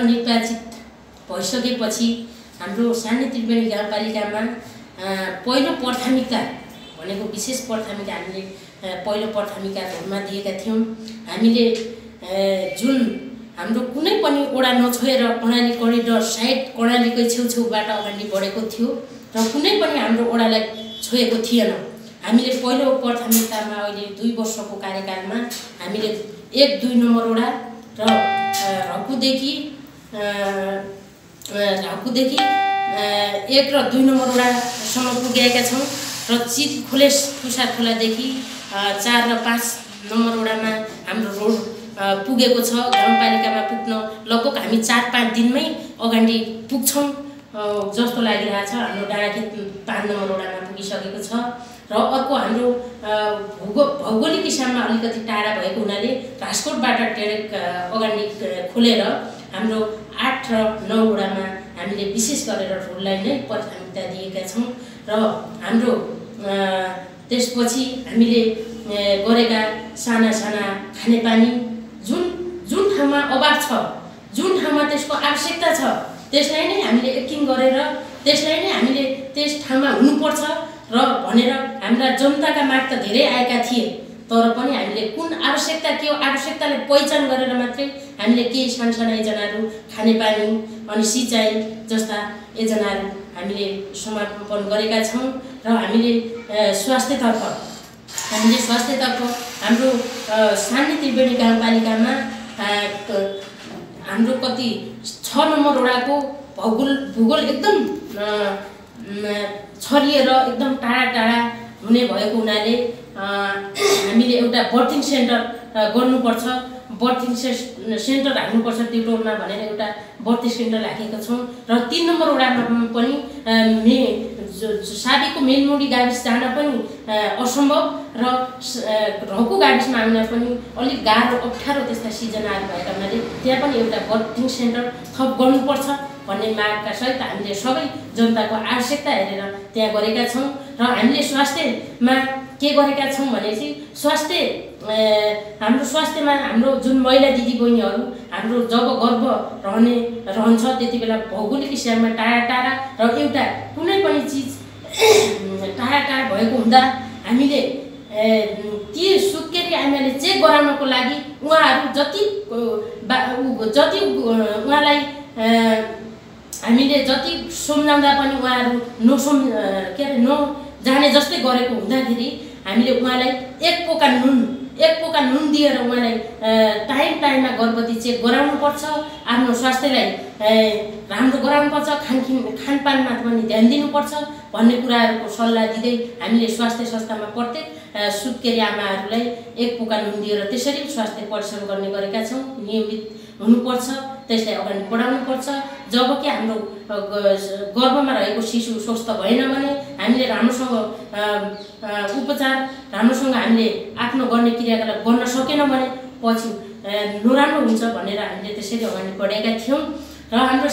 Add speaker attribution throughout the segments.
Speaker 1: निर्वाचित भइसकेपछि हाम्रो सानी त्रिवेणी गाउँपालिकामा पहिलो प्राथमिकता भनेको विशेष प्राथमिकता हामीले पहिलो प्राथमिकतामा दिएका थियौं। हामीले जुन हाम्रो कुनै पनि ओडा नछोएर कर्णाली करिडोर साइड कर्णालीकै छेउछेउबाट अगाडि बढेको थियो र कुनै पनि हाम्रो ओडालाई छोएको थिएन। हामीले पहिलो प्राथमिकतामा अहिले 2 वर्षको कार्यकालमा हामीले 1-2 नम्बर ओडा र रकुदेखि 1 र 2 नम्बर ओडासम्म पुगेका छौँ र चित खोलेस तुषार खोलादेखि 4 र 5 नम्बर ओडामा हाम्रो रोड पुगेको छ। गाउँपालिकामा पुग्न लगभग हामी 4-5 दिनमै अगाडि पुग्छौँ जस्तो लागिरहेछ। हाम्रो डाँडाखेत 5 नम्बर ओडामा पुगिसकेको छ र अर्को हाम्रो भौगोलिक हिसाबमा अलिकति टाढा भएको हुनाले राजकोटबाट ट्रेक अगाडि खोलेर हाम्रो 8 र 9 ओडामा हामीले विशेष गरेर रोडलाई नै प्राथमिकता दिएका छौँ र हाम्रो त्यसपछि हामीले गरेका साना साना खानेपानी जुन ठाउँमा अभाव छ, जुन ठाउँमा त्यसको आवश्यकता छ त्यसलाई नै हामीले एकिङ गरेर त्यसलाई नै हामीले त्यस ठाउँमा हुनुपर्छ र भनेर हाम्रा जनताका माग त धेरै आएका थिए, तर पनि हामीले कुन आवश्यकता के हो आवश्यकतालाई पहिचान गरेर मात्रै हामीले केही सानसाना योजनाहरू खानेपानी अनि सिँचाइ जस्ता योजनाहरू हामीले समापन गरेका छौँ र हामीले स्वास्थ्यतर्फ हाम्रो सानी त्रिवेणी गाउँपालिकामा हाम्रो कति 6 नम्बर ओडाको भूगोल एकदम छरिएर एकदम टाढा हुने भएको हुनाले हामीले एउटा बर्थिङ सेन्टर गर्नुपर्छ, बर्थिङ सेन्टर हाल्नुपर्छ त्यो टोलमा भनेर एउटा बर्थिङ सेन्टर राखेका छौँ र 3 नम्बर ओडामा पनि साबीको मेलमुडी गाविस जान पनि असम्भव र रकु गाविसमा आउन पनि अलिक गाह्रो अप्ठ्यारो त्यस्ता सिजनाहरू भएका हुनाले त्यहाँ पनि एउटा बर्थिङ सेन्टर थप गर्नुपर्छ भन्ने मागका सहित हामीले सबै जनताको आवश्यकता हेरेर त्यहाँ गरेका छौँ र हामीले स्वास्थ्यमा के गरेका छौँ भने चाहिँ हाम्रो स्वास्थ्यमा हाम्रो जुन महिला दिदीबहिनीहरू हाम्रो जब गर्भ रहन्छ त्यति बेला भौगोलिक हिसाबमा टाढा र एउटा कुनै पनि चिज टाढा भएको हुँदा हामीले ती सुत्केरी आमाले चेक गराउनको लागि उहाँहरू जति उहाँलाई हामीले जति सम्झाउँदा पनि उहाँहरू नजाने जस्तै गरेको हुँदाखेरि हामीले उहाँलाई एक पोका नुन दिएर उहाँलाई टाइममा गर्भवती चेक गराउनुपर्छ, आफ्नो स्वास्थ्यलाई राम्रो गराउनुपर्छ, खानपानमा पनि ध्यान दिनुपर्छ भन्ने कुराहरूको सल्लाह दिँदै हामीले स्वास्थ्य संस्थामा प्रत्येक सुत्केरी आमाहरूलाई एक पोका नुन दिएर त्यसरी स्वास्थ्य परीक्षण गर्ने गरेका छौँ। नियमित हुनुपर्छ, त्यसलाई अगाडि बढाउनुपर्छ। जबकि हाम्रो गर्भमा रहेको शिशु स्वस्थ भएन भने हामीले राम्रोसँग उपचार राम्रोसँग हामीले आफ्नो गर्ने क्रियाकलाप गर्न सकेनौँ भने पछि नराम्रो हुन्छ भनेर हामीले त्यसरी अगाडि बढेका थियौँ। र हाम्रो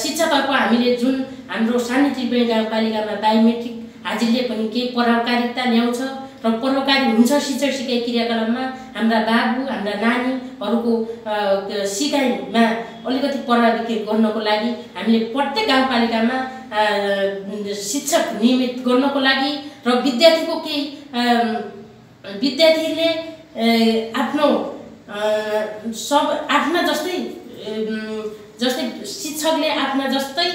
Speaker 1: शिक्षातर्फ हामीले जुन हाम्रो सानी त्रिवेणी गाउँपालिकामा बायोमेट्रिक हाजिरले पनि केही प्रभावकारिता ल्याउँछ र प्रभावकारी हुन्छ शिक्षण सिकाइ क्रियाकलापमा हाम्रा बाबु हाम्रा नानीहरूको सिकाइमा अलिकति प्रभावित गर्नको लागि हामीले प्रत्येक गाउँपालिकामा शिक्षक नियमित गर्नको लागि र विद्यार्थीले आफ्ना जस्तै शिक्षकले आफ्ना जस्तै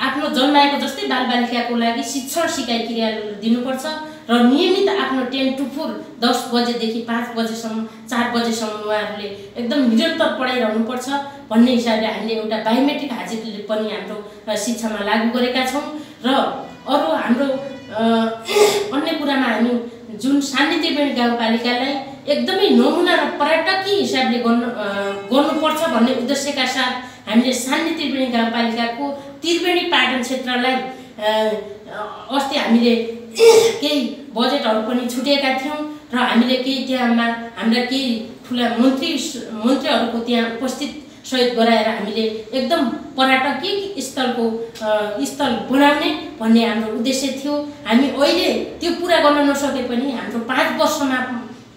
Speaker 1: आफ्नो जन्माएको जस्तै बालबालिकाको लागि शिक्षण सिकाइ क्रिया दिनुपर्छ र नियमित आफ्नो 10 to 4 10 बजेदेखि 5 बजेसम्म 4 बजेसम्म उहाँहरूले एकदम निरन्तर पढाइरहनुपर्छ भन्ने हिसाबले हामीले एउटा बायोमेट्रिक हाजिरले पनि हाम्रो शिक्षामा लागू गरेका छौँ। र अरू हाम्रो अन्य कुरामा हामी जुन सानी त्रिवेणी गाउँपालिकालाई एकदमै नमुना र पर्यटकीय हिसाबले गर्नुपर्छ भन्ने उद्देश्यका साथ हामीले सानी त्रिवेणी गाउँपालिकाको त्रिवेणी पाटन क्षेत्रलाई अस्ति हामीले केही बजेटहरू पनि छुटेका थियौँ र हामीले केही त्यहाँमा हाम्रा केही ठुला मन्त्रीहरूको त्यहाँ उपस्थित सहित गराएर हामीले एकदम पर्यटकीय स्थल बनाउने भन्ने हाम्रो उद्देश्य थियो। हामी अहिले त्यो पुरा गर्न नसके पनि हाम्रो 5 वर्षमा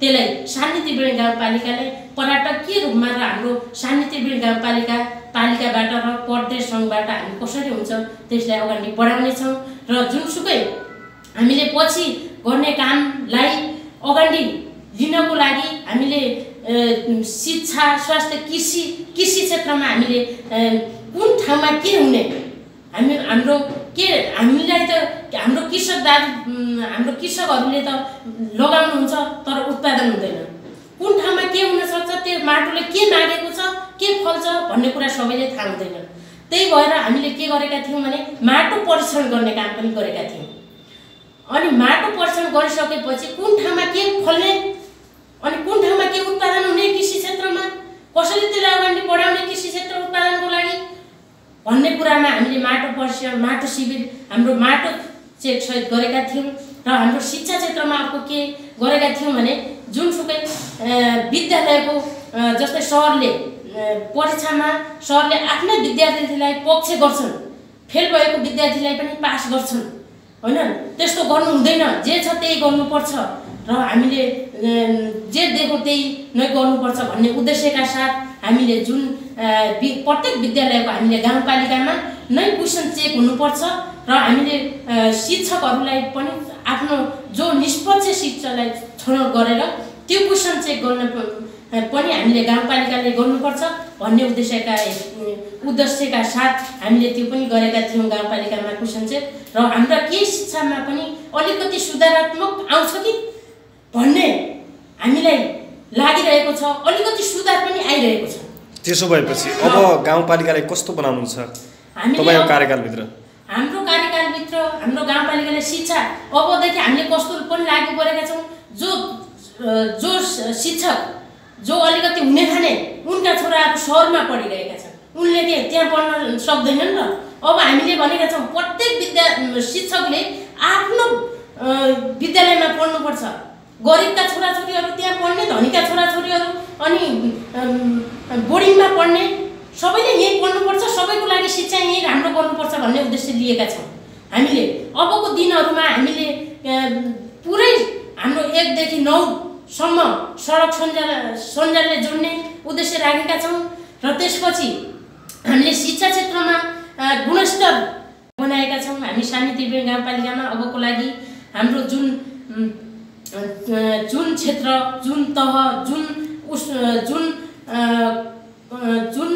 Speaker 1: त्यसलाई सानी त्रिवेणी गाउँपालिकाले पर्यटकीय रूपमा र हाम्रो सानी त्रिवेणी पालिकाबाट र प्रदेश सङ्घबाट हामी कसरी हुन्छ त्यसलाई अगाडि बढाउनेछौँ र जुनसुकै हामीले पछि गर्ने कामलाई अगाडि लिनको लागि हामीले शिक्षा स्वास्थ्य कृषि क्षेत्रमा हामीले कुन ठाउँमा के हुने हामीलाई त हाम्रो कृषकहरूले त लगाउनुहुन्छ तर उत्पादन हुँदैन। कुन ठाउँमा के हुन सक्छ त्यो माटोले के मागेको छ के फल्छ भन्ने कुरा सबैले थाहा हुँदैन। त्यही भएर हामीले के गरेका थियौँ भने माटो परीक्षण गर्ने काम पनि गरेका थियौँ। अनि माटो परीक्षण गरिसकेपछि कुन ठाउँमा के फल्ने अनि कुन ठाउँमा के उत्पादन हुने कृषि क्षेत्रमा कसरी त्यसलाई अगाडि बढाउने कृषि क्षेत्र उत्पादनको लागि भन्ने कुरामा हामीले माटो शिविर हाम्रो माटो चेक सहित गरेका थियौँ र हाम्रो शिक्षा क्षेत्रमा अर्को के गरेका थियौँ भने जुनसुकै विद्यालयको जस्तै सरले परीक्षामा सरले आफ्नै विद्यार्थीलाई पक्ष गर्छन्, फेल भएको विद्यार्थीलाई पनि पास गर्छन् हैन। त्यस्तो गर्नु हुँदैन, जे छ त्यही गर्नुपर्छ र हामीले जे देख्यौँ त्यही नै गर्नुपर्छ भन्ने उद्देश्यका साथ हामीले जुन प्रत्येक विद्यालयको हामीले गाउँपालिकामा नै क्वेसन चेक हुनुपर्छ र हामीले शिक्षकहरूलाई पनि आफ्नो जो निष्पक्ष शिक्षालाई छनौट गरेर त्यो क्वेसन चेक गर्न पनि हामीले गाउँपालिकाले गर्नुपर्छ भन्ने उद्देश्यका साथ हामीले त्यो पनि गरेका थियौँ गाउँपालिकामा क्वेसन चेक। र हाम्रा केही शिक्षामा पनि अलिकति सुधारात्मक आउँछ कि भन्ने हामीलाई लागिरहेको छ, अलिकति सुधार पनि आइरहेको छ।
Speaker 2: त्यसो भएपछि अब गाउँपालिकालाई कस्तो बनाउनुहुन्छ तपाईको कार्यकालभित्र?
Speaker 1: हाम्रो कार्यकालभित्र हाम्रो गाउँपालिकाले शिक्षा अबदेखि हामीले कस्तो पनि लागू गरेका छौँ। जो शिक्षक जो अलिकति हुने खाने उनका छोराहरू सहरमा पढिरहेका छन्, उनले त्यहाँ पढ्न सक्दैनन् र अब हामीले भनेका छौँ प्रत्येक शिक्षकले आफ्नो विद्यालयमा पढ्नुपर्छ। गरिबका छोराछोरीहरू त्यहाँ पढ्ने, धनीका छोराछोरीहरू अनि बोर्डिङमा पढ्ने सबैले यहीँ पढ्नुपर्छ, सबैको लागि शिक्षा यहीँ राम्रो गर्नुपर्छ भन्ने उद्देश्य लिएका छौँ। हामीले अबको दिनहरूमा हामीले पुरै हाम्रो 1 देखि 9 सम्म सडक सञ्जालले जोड्ने उद्देश्य राखेका छौँ र त्यसपछि हामीले शिक्षा क्षेत्रमा गुणस्तर बनाएका छौँ। हामी सानी त्रिवेणी गाउँपालिकामा अबको लागि हाम्रो जुन क्षेत्र, जुन तह, जुन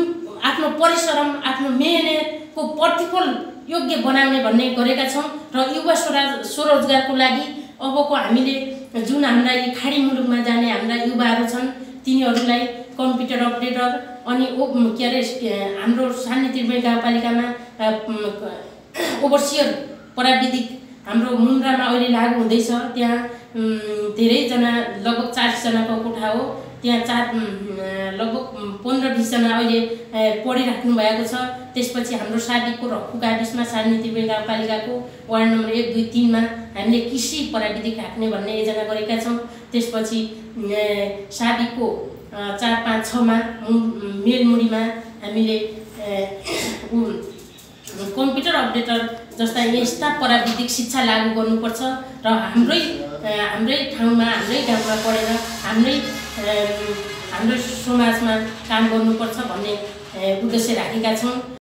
Speaker 1: आफ्नो परिश्रम, आफ्नो मेहनतको प्रतिफल योग्य बनाउने भन्ने गरेका छौँ र युवा स्वरोजगारको लागि अबको हामीले जुन हाम्रा यी खाडी मुलुकमा जाने हाम्रा युवाहरू छन् तिनीहरूलाई कम्प्युटर अपरेटर अनि हाम्रो सानी त्रिवेणी गाउँपालिकामा ओभरसियर प्राविधिक हाम्रो मुन्द्रामा अहिले लागू हुँदैछ। त्यहाँ धेरैजना लगभग 40 जनाको कोठा हो, त्यहाँ लगभग 15-20 जना अहिले पढिराख्नु भएको छ। त्यसपछि हाम्रो साबिकको रक्कु गाविसमा सानी त्रिवेणी गाउँपालिकाको वार्ड नम्बर 1, 2, 3 मा हामीले कृषि प्राविधिक राख्ने भन्ने योजना गरेका छौँ। त्यसपछि साबिकको 4, 5, 6 मा मेलमुडीमा हामीले कम्प्युटर अपडेटर जस्ता यस्ता प्राविधिक शिक्षा लागू गर्नुपर्छ र हाम्रै ठाउँमा, हाम्रै गाउँमा पढेर हाम्रो समाजमा काम गर्नुपर्छ भन्ने उद्देश्य राखेका छौँ।